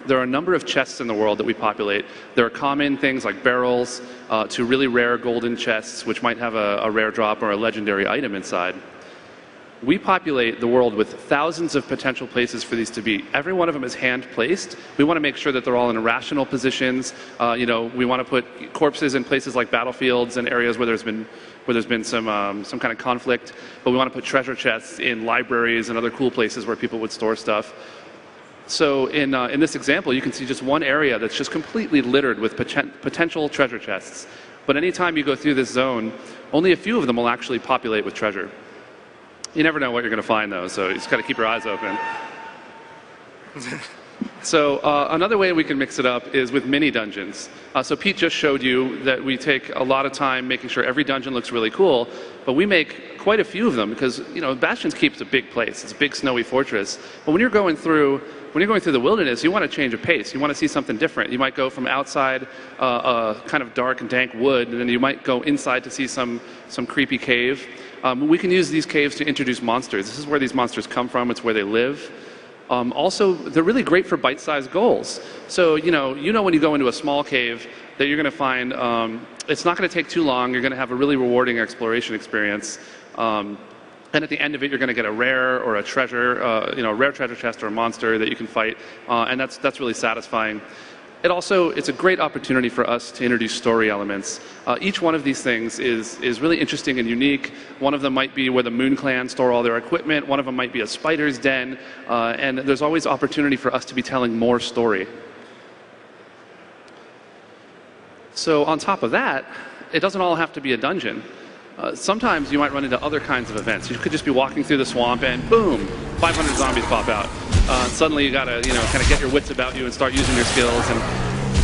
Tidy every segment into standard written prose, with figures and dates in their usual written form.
There are a number of chests in the world that we populate. There are common things like barrels to really rare golden chests, which might have a rare drop or a legendary item inside. We populate the world with thousands of potential places for these to be. Every one of them is hand-placed. We want to make sure that they're all in rational positions. We want to put corpses in places like battlefields and areas where there's been some kind of conflict. But we want to put treasure chests in libraries and other cool places where people would store stuff. So in this example, you can see just one area that's just completely littered with potential treasure chests. But anytime you go through this zone, only a few of them will actually populate with treasure. You never know what you're going to find, though, so you just got to keep your eyes open. So another way we can mix it up is with mini dungeons. So Pete just showed you that we take a lot of time making sure every dungeon looks really cool, but we make quite a few of them because Bastion's Keep is a big place. It's a big snowy fortress. But when you're going through the wilderness, you want to change a pace. You want to see something different. You might go from outside a kind of dark and dank wood, and then you might go inside to see some creepy cave. We can use these caves to introduce monsters. This is where these monsters come from. It's where they live. Also, they're really great for bite-sized goals. So, when you go into a small cave that you're going to find, it's not going to take too long. You're going to have a really rewarding exploration experience. And at the end of it, you're going to get a rare or a treasure, a rare treasure chest or a monster that you can fight. And that's really satisfying. It's a great opportunity for us to introduce story elements. Each one of these things is really interesting and unique. One of them might be where the Moon Clan store all their equipment. One of them might be a spider's den. And there's always opportunity for us to be telling more story. So on top of that, it doesn't all have to be a dungeon. Sometimes you might run into other kinds of events. You could just be walking through the swamp and boom, 500 zombies pop out. Suddenly you gotta, kind of get your wits about you and start using your skills. And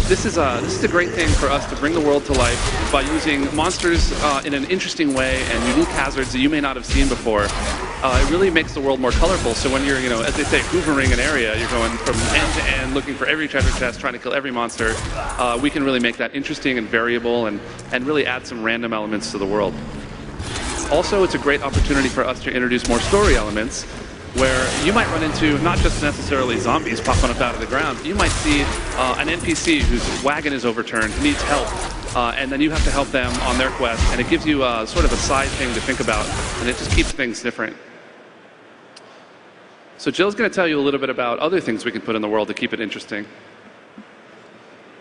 this is a great thing for us to bring the world to life by using monsters in an interesting way and unique hazards that you may not have seen before. It really makes the world more colorful. So when you're, as they say, hoovering an area, you're going from end to end, looking for every treasure chest, trying to kill every monster. We can really make that interesting and variable and really add some random elements to the world. Also, it's a great opportunity for us to introduce more story elements where you might run into not just necessarily zombies popping up out of the ground. You might see an NPC whose wagon is overturned, needs help, and then you have to help them on their quest, and it gives you sort of a side thing to think about, and it just keeps things different. So Jill's going to tell you a little bit about other things we can put in the world to keep it interesting.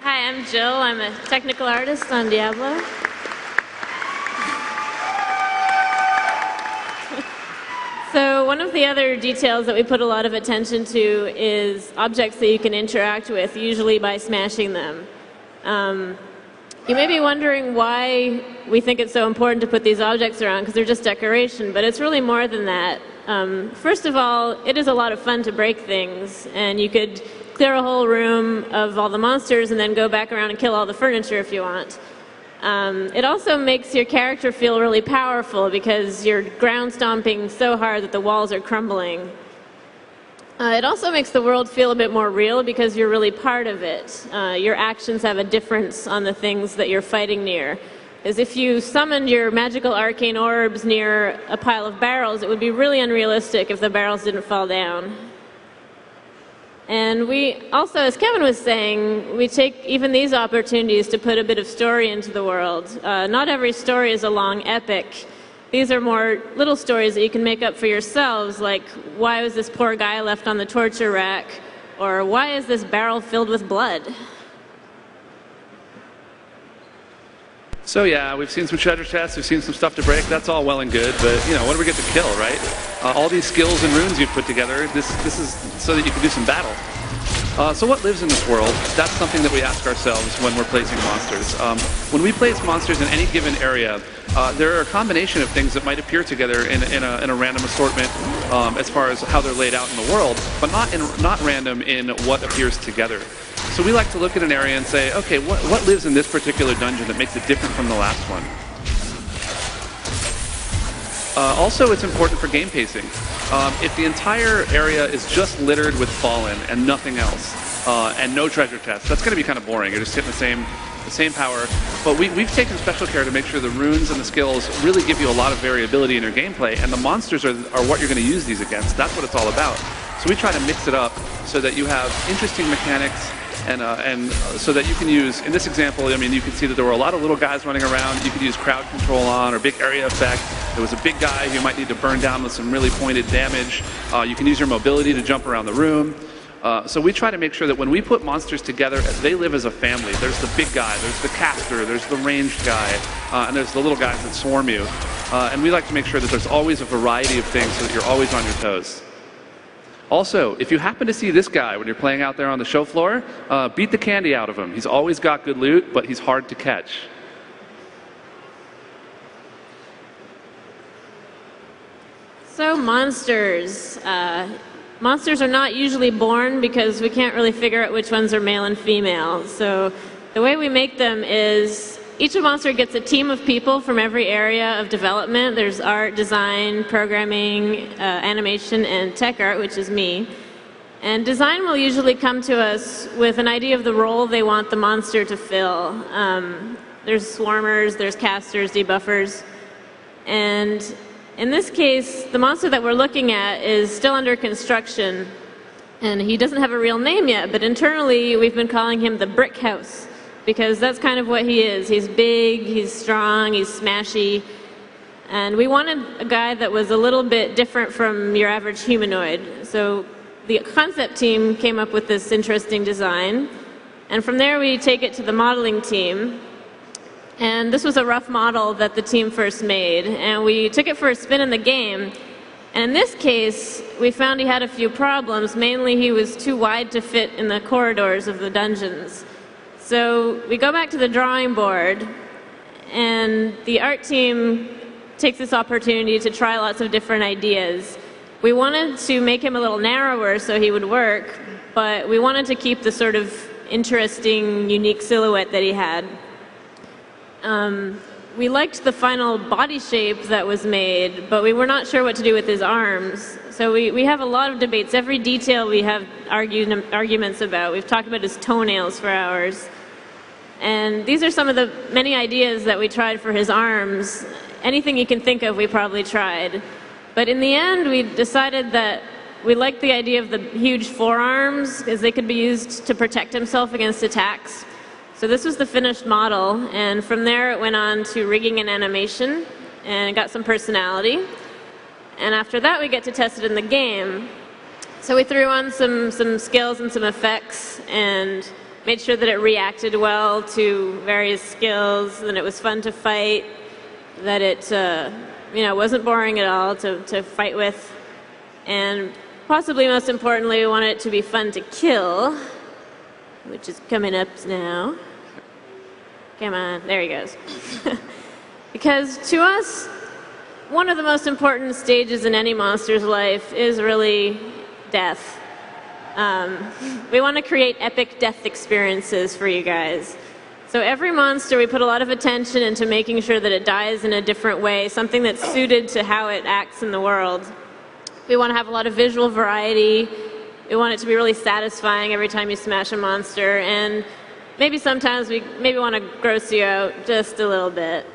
Hi, I'm Jill. I'm a technical artist on Diablo. So one of the other details that we put a lot of attention to is objects that you can interact with, usually by smashing them. You may be wondering why we think it's so important to put these objects around, because they're just decoration, but it's really more than that. First of all, it is a lot of fun to break things, and you could clear a whole room of all the monsters and then go back around and kill all the furniture if you want. It also makes your character feel really powerful because you're ground stomping so hard that the walls are crumbling. It also makes the world feel a bit more real because you're really part of it. Your actions have a difference on the things that you're fighting near. As if you summoned your magical arcane orbs near a pile of barrels, it would be really unrealistic if the barrels didn't fall down. And we also, as Kevin was saying, we take even these opportunities to put a bit of story into the world. Not every story is a long epic. These are more little stories that you can make up for yourselves, like why was this poor guy left on the torture rack? Or why is this barrel filled with blood? So yeah, we've seen some treasure chests, we've seen some stuff to break. That's all well and good, but what do we get to kill, right? All these skills and runes you've put together, this is so that you can do some battle. So what lives in this world? That's something that we ask ourselves when we're placing monsters. When we place monsters in any given area, there are a combination of things that might appear together in a random assortment as far as how they're laid out in the world, but not random in what appears together. So we like to look at an area and say, okay, what lives in this particular dungeon that makes it different from the last one? Also, it's important for game pacing. If the entire area is just littered with fallen and nothing else, and no treasure chests, that's going to be kind of boring. You're just hitting the same power. But we've taken special care to make sure the runes and the skills really give you a lot of variability in your gameplay, and the monsters are what you're going to use these against. That's what it's all about. So we try to mix it up so that you have interesting mechanics and so that you can use, in this example, I mean, you can see that there were a lot of little guys running around. You could use crowd control on or big area effect. There was a big guy who you might need to burn down with some really pointed damage. You can use your mobility to jump around the room. So we try to make sure that when we put monsters together, they live as a family. There's the big guy, there's the caster, there's the ranged guy, and there's the little guys that swarm you. And we like to make sure that there's always a variety of things so that you're always on your toes. Also, if you happen to see this guy when you're playing out there on the show floor, beat the candy out of him. He's always got good loot, but he's hard to catch. So monsters. Monsters are not usually born because we can't really figure out which ones are male and female. So the way we make them is each monster gets a team of people from every area of development. There's art, design, programming, animation, and tech art, which is me. And design will usually come to us with an idea of the role they want the monster to fill. There's swarmers, there's casters, debuffers, and in this case, the monster that we're looking at is still under construction, and he doesn't have a real name yet, but internally we've been calling him the Brick House, because that's kind of what he is. He's big, he's strong, he's smashy, and we wanted a guy that was a little bit different from your average humanoid. So the concept team came up with this interesting design, and from there we take it to the modeling team. And this was a rough model that the team first made, and we took it for a spin in the game. And in this case, we found he had a few problems. Mainly, he was too wide to fit in the corridors of the dungeons. So we go back to the drawing board, and the art team takes this opportunity to try lots of different ideas. We wanted to make him a little narrower so he would work, but we wanted to keep the sort of interesting, unique silhouette that he had. We liked the final body shape that was made, but we were not sure what to do with his arms. So we have a lot of debates. Every detail we have arguments about. We've talked about his toenails for hours. And these are some of the many ideas that we tried for his arms. Anything you can think of, we probably tried. But in the end, we decided that we liked the idea of the huge forearms, because they could be used to protect himself against attacks. So this was the finished model, and from there it went on to rigging and animation, and it got some personality. And after that we get to test it in the game. So we threw on some skills and some effects, and made sure that it reacted well to various skills, and it was fun to fight, that it wasn't boring at all to fight with, and possibly most importantly we wanted it to be fun to kill, which is coming up now. Come on, there he goes. Because to us, one of the most important stages in any monster's life is really death. We want to create epic death experiences for you guys. So every monster, we put a lot of attention into making sure that it dies in a different way, something that's suited to how it acts in the world. We want to have a lot of visual variety. We want it to be really satisfying every time you smash a monster, and maybe sometimes we want to gross you out just a little bit.